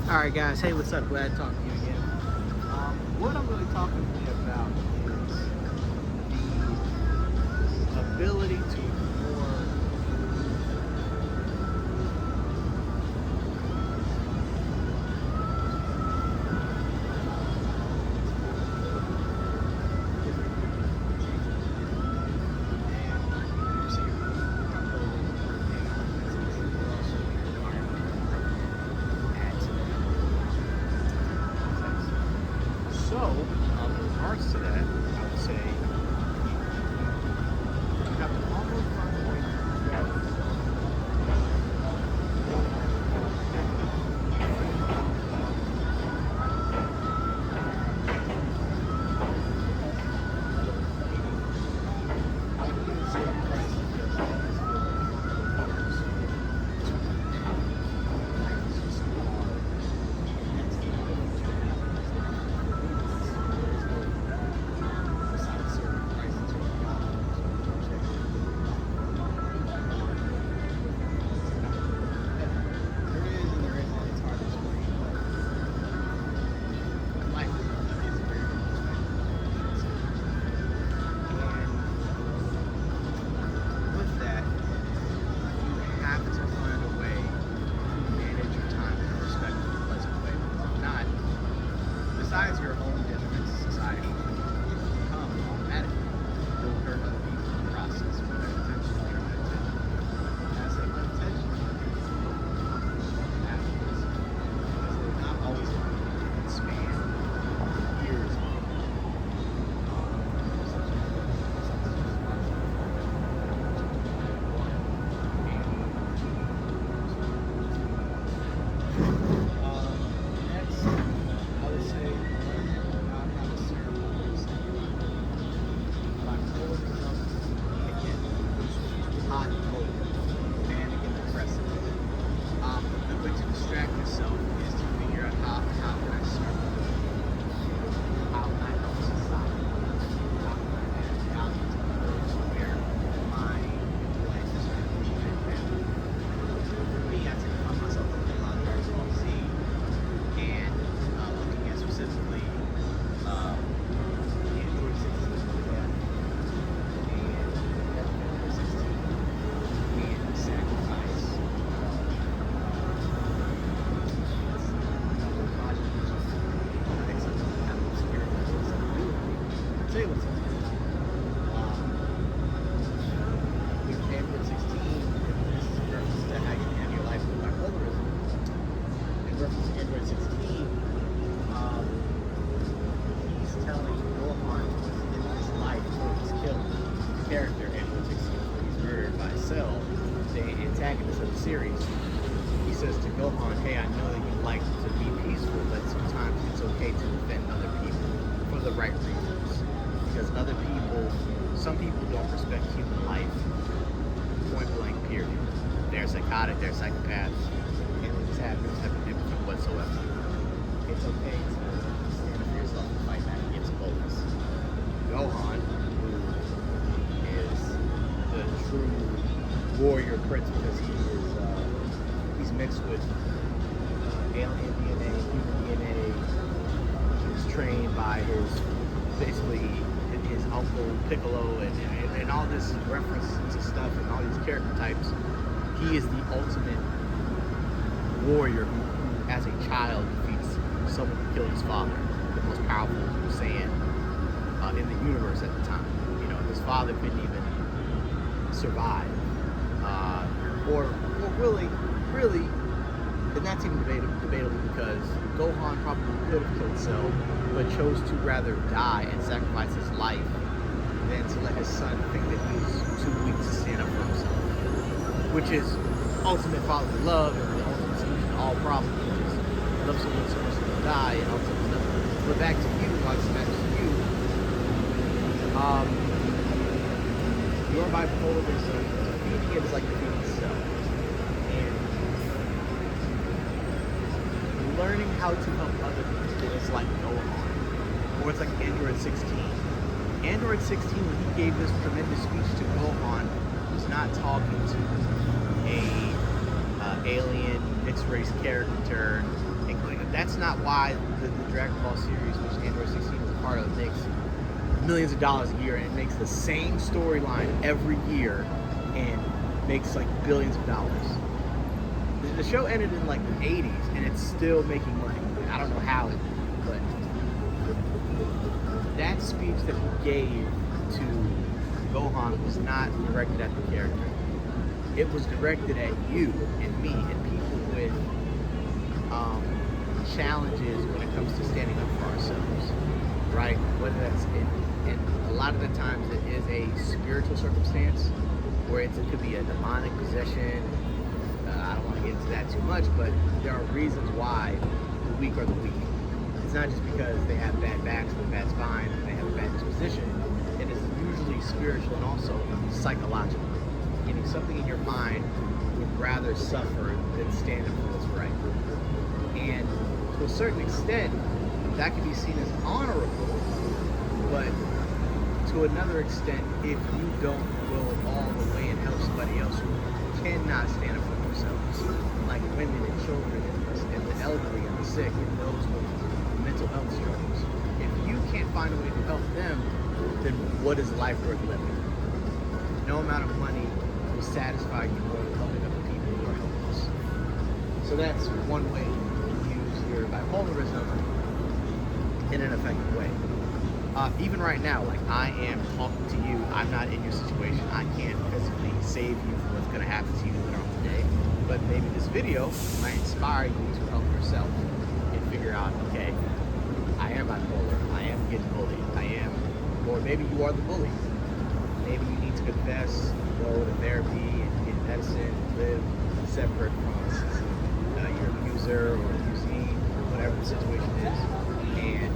Alright guys, hey, what's up? Glad to talk to you again. What I'm really talking to you about is the ability to ignore in regards to that, I would say you have to almost find a way to grab besides your own detriment to society, come automatically. You'll hurt other people in the process with their intention or unintentional. As they unintentional actions, because they're not always going to span years. The way to distract yourself is to figure out how can I serve others? How can I help society? How can I add value to others where my life is going to be for me, I tend to find myself looking at a lot of very small Z and looking at specifically Android 16 and Android 16 and sacrifice. Say what's up. With Android 16, this is in reference to how you can have your life with bipolarism. In reference to Android 16, he's telling Gohan in his life before he's killed the character Android 16 before he's murdered by Cell, the antagonist of the series. He says to Gohan, hey, I know that you like to be peaceful, but sometimes it's okay to defend other people for the right reasons. Because some people don't respect human life, point blank, period. They're psychotic, they're psychopaths, and they just have no type of empathy whatsoever. It's okay to stand up for yourself and fight back against bullies. Gohan, who is the true warrior prince because he's mixed with alien DNA, human DNA. He was trained by basically his uncle Piccolo and all this reference to stuff and all these character types. He is the ultimate warrior who as a child defeats someone who killed his father, the most powerful Saiyan in the universe at the time. You know, his father couldn't even survive, or really, and that's even debatable because Gohan probably could have killed Cell, but chose to rather die and sacrifice his life than to let his son think that he was too weak to stand up for himself, which is ultimate fatherly love and the ultimate solution to all problems, which is love someone so much that they'll die and all this other stuff. But back to you, why this matters to you. Your bipolarism, defeating it is like defeating Cell. And learning how to help other people is like Gohan, or it's like Android 16. Android 16, when he gave this tremendous speech to Gohan, was not talking to a alien mixed race character, including that's not why the Dragon Ball series, which Android 16 is a part of, makes millions of dollars a year, and it makes the same storyline every year and makes like billions of dollars. The show ended in like the 80s and it's still making money. I don't know how it, but that speech that he gave to Gohan was not directed at the character. It was directed at you and me and people with challenges when it comes to standing up for ourselves, right? Whether that's in a lot of the times it is a spiritual circumstance where it could be a demonic possession. I don't want to get into that too much, but there are reasons why the weak are the weak. It's not just because they have bad backs and a bad spine and they have a bad disposition. It is usually spiritual and also psychological. Meaning something in your mind would rather suffer than stand up for what's right. And to a certain extent, that can be seen as honorable, but to another extent, if you don't go all the way and help somebody else who cannot stand up for themselves, like women and children and the elderly and the sick and those with mental health struggles, if you can't find a way to help them, then what is life worth living? No amount of money will satisfy you more than helping other people who are helpless. So that's one way to use your bipolarism in an effective way. Even right now, like I am talking to you, I'm not in your situation. I can't physically save you from what's going to happen to you later on today. But maybe this video might inspire you to help yourself and figure out, okay, I am bipolar, I am getting bullied, or maybe you are the bully. Maybe you need to confess, go to therapy, and get medicine, live separate from your abuser or abusee, whatever the situation is, and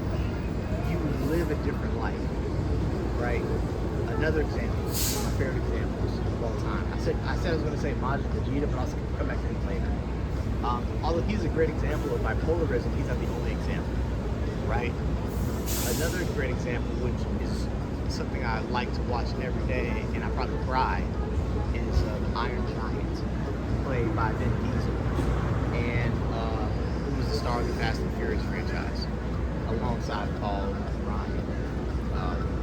you live a different life, right? Another example, one of my favorite examples of all time. I said I was going to say Majin Vegeta, but I'll come back to him later. Although he's a great example of bipolarism, he's not the only example, right? Another great example, which is something I like to watch every day, and I probably cry, is the Iron Giant, played by Vin Diesel, and who was the star of the Fast and Furious franchise, alongside Paul Ryan,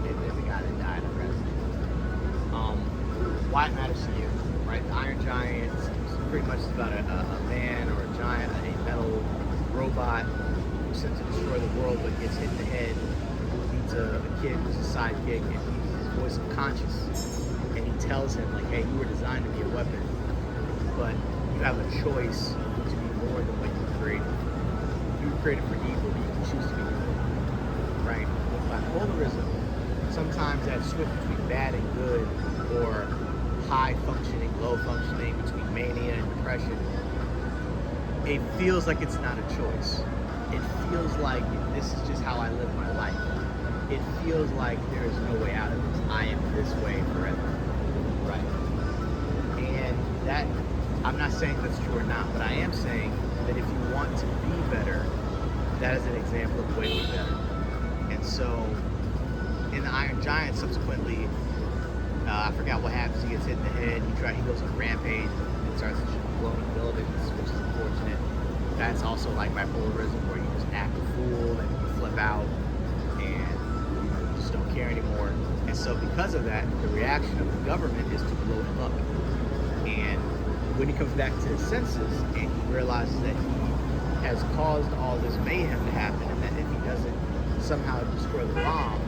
and the guy that died of why it matters to you, right? The Iron Giant is pretty much about a man or a giant, a metal robot who's sent to destroy the world but gets hit in the head. Meets a kid who's a sidekick, and he's his voice of conscience, and he tells him like, hey, you were designed to be a weapon, but you have a choice to be more than what you were created. You were created for evil, but you can choose to be good, right? With bipolarism, sometimes that switch between bad and good, or high functioning, low functioning, between mania and depression, it feels like it's not a choice. It feels like this is just how I live my life. It feels like there is no way out of this. I am this way forever, right? And that, I'm not saying that's true or not, but I am saying that if you want to be better, that is an example of the way to be better. And so, in the Iron Giant, subsequently, I forgot what happens. He gets hit in the head. He goes on a rampage and starts blowing buildings, which is unfortunate. That's also like bipolarism, where you just act a fool and you flip out and you just don't care anymore. And so, because of that, the reaction of the government is to blow him up. And when he comes back to his senses and he realizes that he has caused all this mayhem to happen, and that if he doesn't somehow destroy the bomb,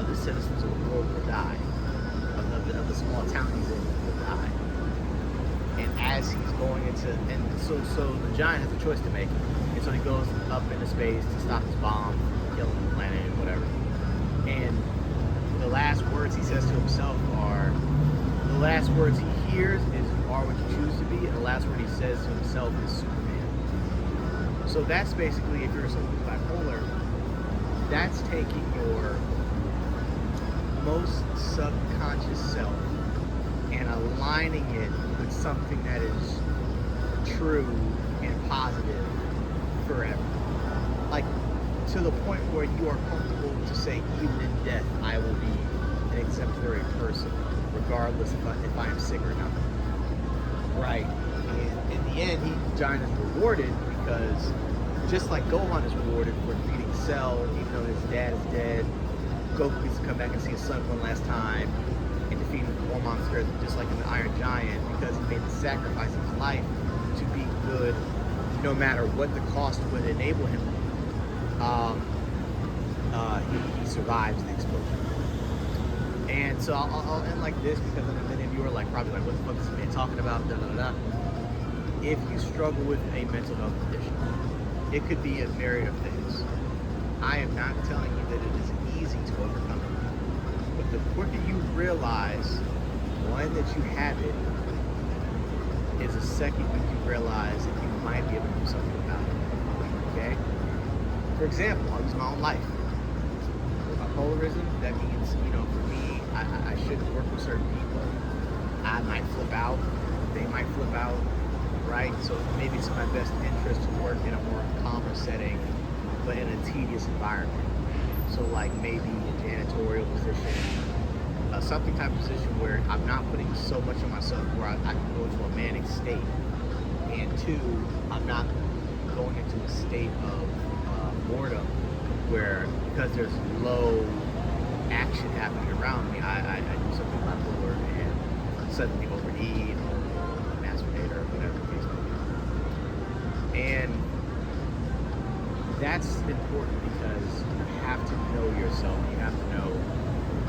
the citizens of the world will die. Of the small town he's in will die. And as he's going into, and so the giant has a choice to make, and so he goes up into space to stop his bomb, killing the planet and whatever. And the last words he says to himself are, the last words he hears is, "You are what you choose to be," and the last word he says to himself is Superman. So that's basically, if you're someone who's bipolar, that's taking your most subconscious self and aligning it with something that is true and positive forever. Like, to the point where you are comfortable to say, even in death, I will be an exemplary person, regardless if I am sick or not. Right? And in the end, Giant is rewarded because just like Gohan is rewarded for defeating Cell, even though his dad is dead. Goku gets to come back and see his son one last time and defeat more monsters, just like in the Iron Giant, because he made the sacrifice of his life to be good, no matter what the cost would enable him. He survives the explosion. And so I'll end like this, because in a minute you are like probably like, what the fuck is this man talking about? Da, da, da, da. If you struggle with a mental health condition, it could be a myriad of things. I am not telling you that it is easy to overcome it, but the quicker you realize, one, that you have it, is the second you can realize that you might be able to do something about it. Okay? For example, I'll use my own life. With bipolarism, that means, for me, I shouldn't work with certain people. I might flip out. They might flip out. Right? So maybe it's in my best interest to work in a more calmer setting, but in a tedious environment. So like maybe a janitorial position, something type of position where I'm not putting so much on myself where I can go into a manic state. And two, I'm not going into a state of boredom where, because there's low action happening around me, I do something bipolar and suddenly overeat or masturbate or whatever the case may be. And that's important because you have to know yourself. You have to know,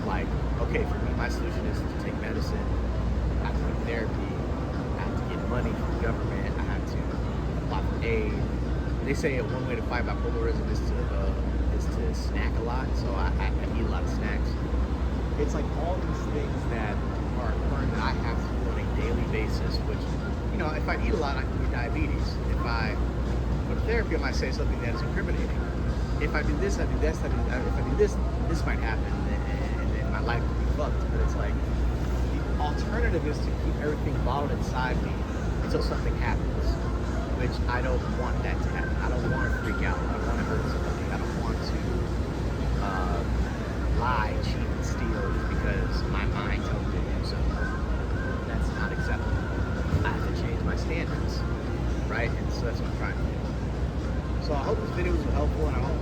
like, okay, for me, my solution is to take medicine. I have to go to therapy. I have to get money from the government. I have to apply for aid. And they say one way to fight bipolarism is to snack a lot. So I eat a lot of snacks. It's like all these things that are occurring that I have to do on a daily basis, which, if I eat a lot, I can get diabetes. If I go to therapy, I might say something that is incriminating. If I do this, I do this, if I do this, this might happen, and then my life could be fucked. But it's like, the alternative is to keep everything bottled inside me until something happens, which I don't want that to happen. I don't want to freak out. I don't want to hurt somebody. I don't want to lie, cheat, and steal just because my mind tells me to do so. That's not acceptable. I have to change my standards, right? And so that's what I'm trying to do. So I hope this video was helpful, and I hope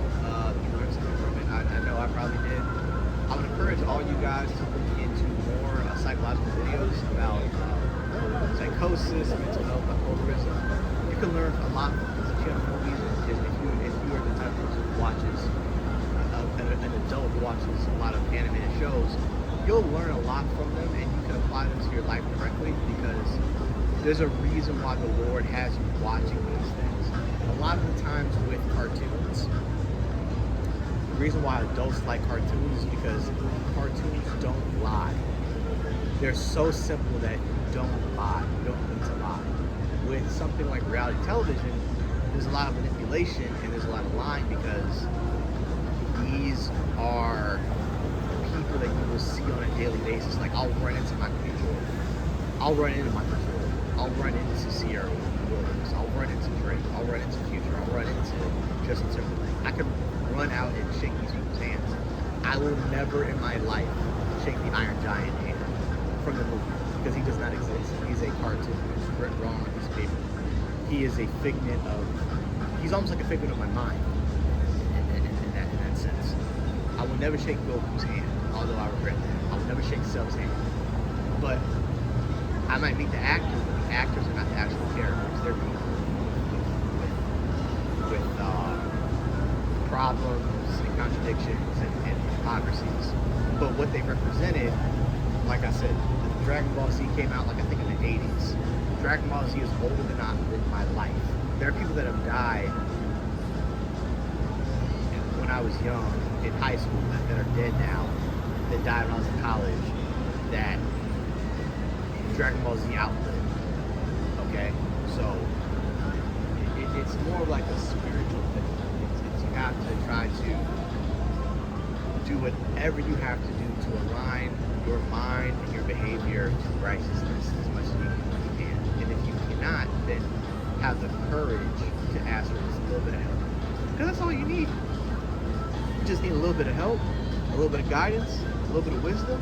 you learned something from it. I know I probably did. I would encourage all you guys to look into more psychological videos about psychosis, mental health, bipolarism. You can learn a lot from this. If you have movies, if you are the type of person who watches, an adult who watches a lot of animated shows, you'll learn a lot from them, and you can apply them to your life directly, because there's a reason why the Lord has you watching these things. A lot of the times with cartoons, the reason why adults like cartoons is because cartoons don't lie. They're so simple that you don't lie. You don't need to lie. With something like reality television, there's a lot of manipulation and there's a lot of lying, because these are people that you will see on a daily basis. Like, I'll run into Michael B. Jordan. I'll run into Michael Jordan. I'll run into Sierra Williams. I'll run into Drake. I'll run into Future. I'll run into Justin Timberlake. I can run out and shake these people's hands. I will never in my life shake the Iron Giant hand from the movie, because he does not exist. He's a cartoon. It's written wrong on this paper. He is a figment of, he's almost like a figment of my mind in that sense. I will never shake Goku's hand, although I regret that. I will never shake Cell's hand. But I might meet the actors, but the actors are not the actual characters. They're people with problems and contradictions and hypocrisies. But what they represented, like I said, Dragon Ball Z came out, like, I think in the 80s. Dragon Ball Z is older than my life. There are people that have died when I was young, in high school, that are dead now, that died when I was in college, that Dragon Ball Z outlived. Okay? So, it's more of like a spiritual thing. You have to try to do whatever you have to do to align your mind and your behavior to righteousness as much as you can. And if you cannot, then have the courage to ask for just a little bit of help. Because that's all you need. You just need a little bit of help, a little bit of guidance, a little bit of wisdom,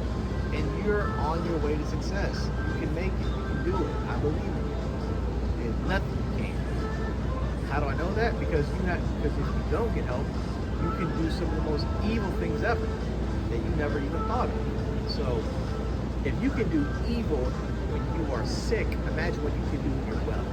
and you're on your way to success. You can make it. You can do it. I believe in you. There's nothing you can't. How do I know that? Because if you don't get help, you can do some of the most evil things ever that you never even thought of. So if you can do evil when you are sick, imagine what you can do when you're well.